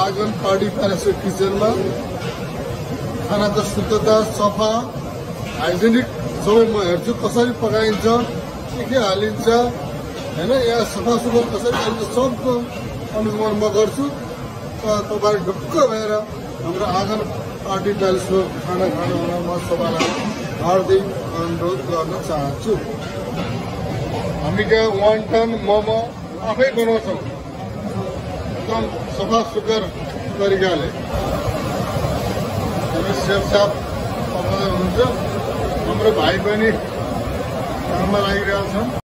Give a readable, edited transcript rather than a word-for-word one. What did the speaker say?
आँगन पार्टी प्यालेसको किचनमा खानाको शुद्धता, सफा, हाइजेनिक सबै म हेर्छु कसरी पकाइन्छ, के हालिन्छ हैन, यहाँ सफा सुग्घर कसरी हालिन्छ सबको अनुगमन म गर्छु। तपाईहरु ढुक्क भएर हाम्रो आँगन पार्टी प्यालेसको खाना खानु हुन म सबैलाई हार्दिक अनुरोध गर्न चाहन्छु। हामी त्यहाँ वान्टन मोमो आफै बनाउँछौँ एकदम सफा सुग्घर तरिकाले। सेफ साफ पकाउँदै हुनुहुन्छ। हाम्रो भाइ बहिनी काममा लागिरहेका छन्।